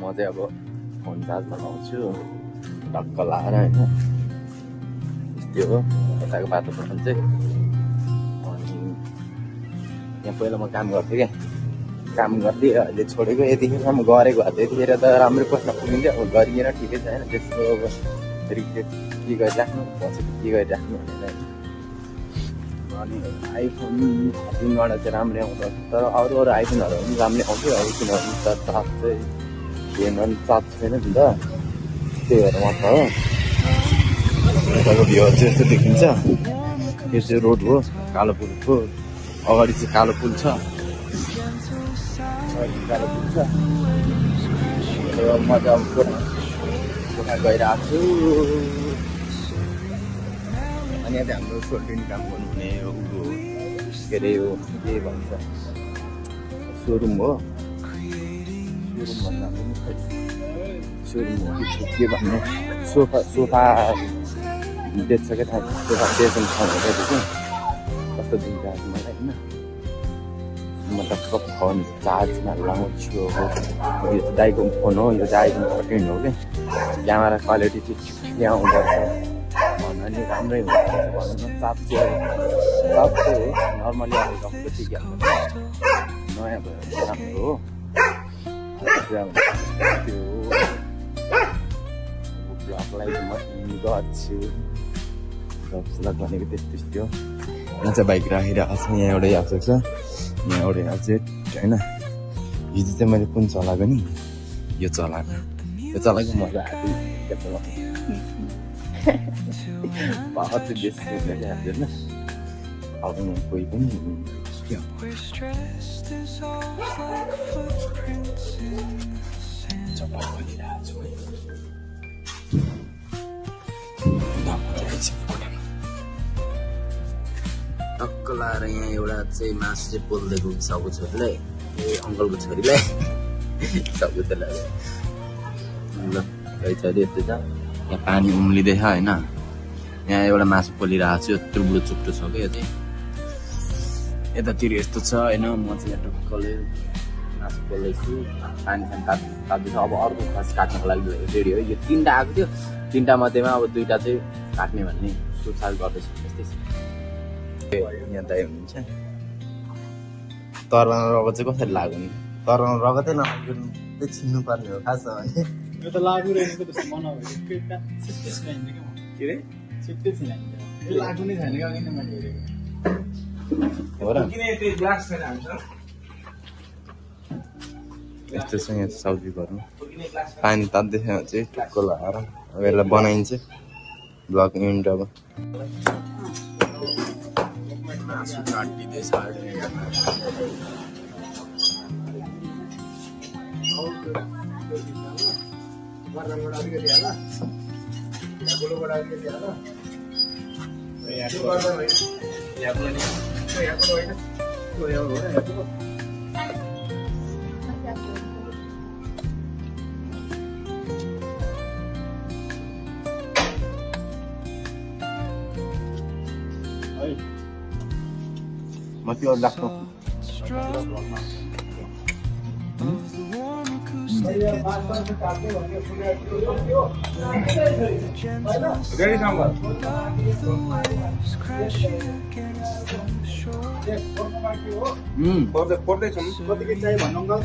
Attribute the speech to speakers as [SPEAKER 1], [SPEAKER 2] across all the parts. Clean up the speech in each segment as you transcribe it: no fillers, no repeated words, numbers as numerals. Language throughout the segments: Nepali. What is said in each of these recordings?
[SPEAKER 1] म चाहिँ अब फोन चार्जमा लाउँछु ढक्क लाएर होइन यस्तै हो यताको वातावरण चाहिँ। अनि यहाँ पहिला म काम गर्थेँ क्या, काम गर्दै अहिले छोडेको। यतिखेरसम्म गरेको भए त्यतिखेर त राम्रो पस्न पुगिन्थ्यो। अब गरिएर ठिकै छ होइन, त्यसको अब रिग्रेट के गरिराख्नु पछि के गरिराख्नु भनेर। अनि आइफोन 13बाट चाहिँ राम्रै आउँछ, तर अरू आइफोनहरू पनि राम्रै आउँथ्यो। अब किनभने त चार्ज चाहिँ हेर्नु चार्ज छैन नि त, त्यही भएर मात्र हो। यताको भ्यू चाहिँ यस्तो देखिन्छ। यो चाहिँ रोड हो, कालो पुलको अगाडि चाहिँ कालो पुल छ, कालो पुल छ। म चाहिँ अब कोठा गइरहेको छु। अनि यहाँ चाहिँ हाम्रो सोल्टिनी काम गर्नुहुने उ के अरे यो के भन्छ सोरुम हो, सोरुम भन्दा पनि सोरुम हो कि के भन्ने सोफा बेच्छ क्या, थाहा सोफा बेच्नु छ भनेर चाहिँ कस्तो दिन्छ मलाई होइन। मतलब सब फोन चार्जमा लाउँछु। यो चाहिँ दाइको फोन हो, यो चाहिँ आइफोन 14 हो क्या। क्यामेरा क्वालिटी चाहिँ ठिकै आउँदो रहेछ, भन्दा नि राम्रै हुन्छ भनौँ न। चार्ज चाहिँ हो नर्मली अब जस्तो ठिकै आउँछ, नयाँ भयो राम्रो हो। त्यो ब्लगलाई म गर्छु, ब्लग भनेको त्यस्तै हो। यहाँ चाहिँ बाइक राखिरहेको छ, यहाँ एउटै आएको छ, यहाँ एउटै आएको होइन। हिजो चाहिँ मैले कुन चलाएको नि, यो चलाएको मजा आएको बहुत बेसी होइन। अब कोही पनि टक्क लाएर यहाँ एउटा चाहिँ मासु चाहिँ पोल्दिएको सबको छोरीलाई, ए अङ्कलको छोरीलाई सबको छोरीलाई ल है छ यस्तो छ। यहाँ पानी उम्लिँदैछ होइन, यहाँ एउटा मासु पोलिरहेको छु। त्रुब्लो चुप्टो छ क्या यो चाहिँ, यतातिर यस्तो छ होइन। म चाहिँ यहाँ टक्कले मासु पोल्दैछु, पानी ताप्दैछ। अब अर्को खस काट्नको लागि रेडी हो। यो 3टा आएको थियो, 3टा मध्येमा अब 2टा चाहिँ काट्ने भन्ने सुरसार गर्दैछु। त्यस्तै छ। यहाँ दाइ हुनुहुन्छ। तराउन रगत चाहिँ कसरी लाग्यो नि? तराउन रगतै नलाग्यो त्यो छिन्नु पर्ने हो खास भने।
[SPEAKER 2] यो त लागिरहेको त्यस्तो बनाउ के छिट्टै छिनाइन्छ क्या,
[SPEAKER 1] के रे
[SPEAKER 2] छिट्टै छिनाइन्छ। यो लाग्नु नै छैन क्या, किन मैले हेरेको
[SPEAKER 1] हो र।
[SPEAKER 2] किन त्यो ग्लास छैन हाम्रो
[SPEAKER 1] यस्तो छ यहाँ सब्जी गर्नु। पानी तात्दैछ चाहिँ टुक्को लगाएर अब यसलाई बनाइन्छ। ब्लग इन्ड अब मासु काटिँदैछ। म त्यो लाग्छ
[SPEAKER 2] कतिकै चाहियो भन्नु अङ्कल?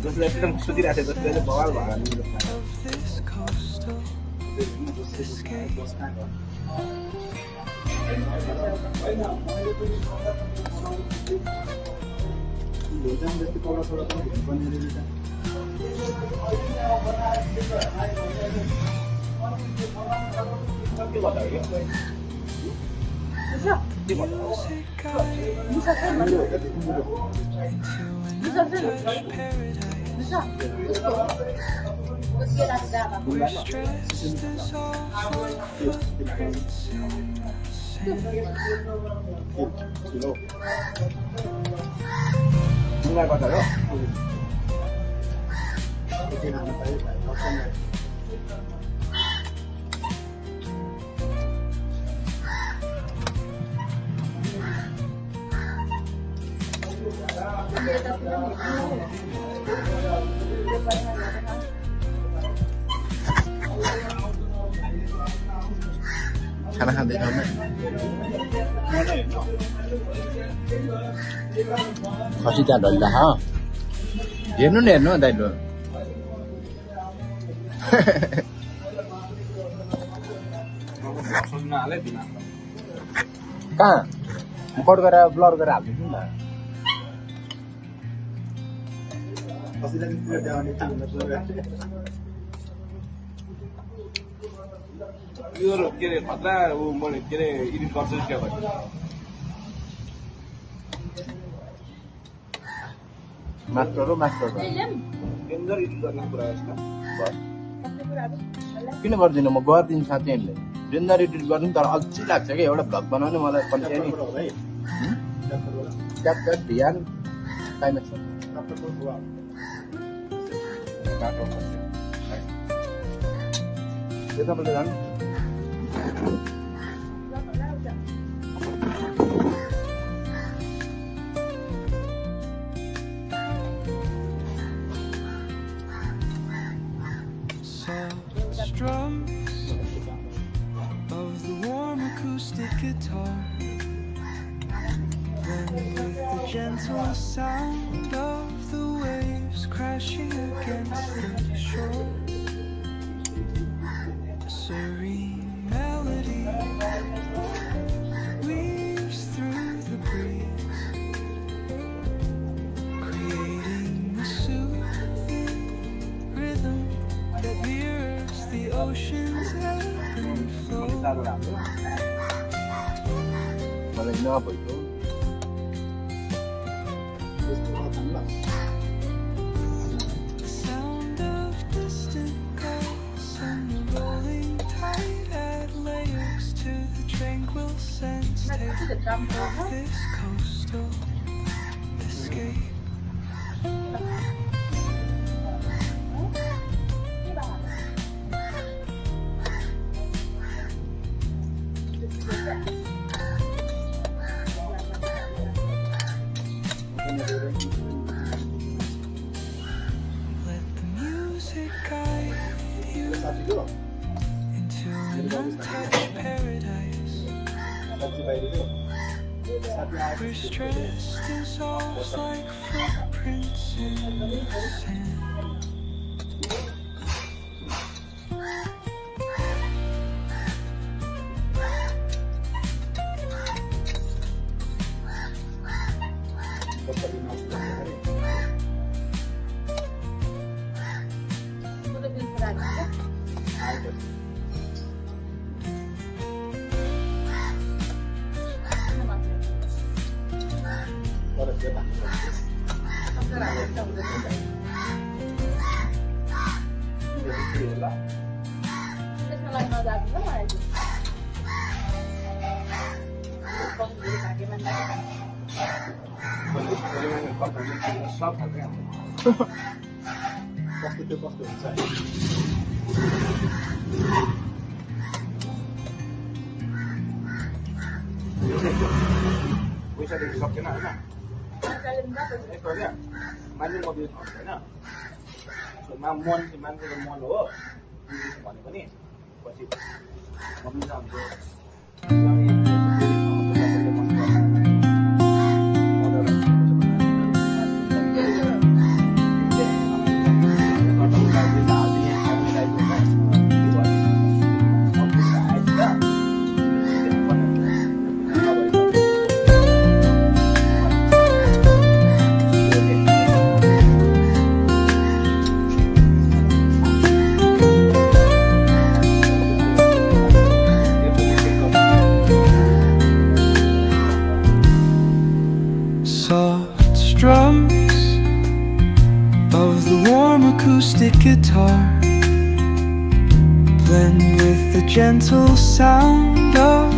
[SPEAKER 2] जसले एकदम सुतिरहेको थियो जसले बवाल भएर
[SPEAKER 1] Mulai kota lo. खाना खाँदै ठाउँमा खसी त्यहाँ ढल्दा हेर्नु न हेर्नु दाइलो कहाँ कट गरेर ब्लर गरेर हालिदिन्छु नि
[SPEAKER 3] यो के अरे खतरा मैले के अरे एडिट गर्छु क्या भने
[SPEAKER 1] मास्टर
[SPEAKER 3] डेन्जर एडिट गर्ने कुरा
[SPEAKER 1] किन गर्दिनँ म गरिदिन्छु साथीहरूले डेन्जर एडिट गर्नु तर अल्छी लाग्छ क्या एउटा भ्लग बनाउने मलाई कन्टेन्ट ट्याक ध्यान टाइम छ तपाईँले जानु
[SPEAKER 4] Strums of the warm acoustic guitar, then with the gentle sound of the waves crashing against the shore, a serene melody weaves through the breeze, creating a soothing rhythm that mirrors the ocean's ebb and flow.
[SPEAKER 1] मलाई नभएको
[SPEAKER 4] The sound of distant gulls and the rolling tide add layers to the tranquil sense taste of this coastal escape. Let the music guide you into an untouched paradise, where stress dissolves like footprints in the sand.
[SPEAKER 3] कस्तो हुन्छ पैसा दिनु सक्दैन होइन मान्छे म दिनु सक्दैन मान्छेको मन हो भने पनि पछि Soft strums of
[SPEAKER 4] the warm acoustic guitar blend with the gentle sound of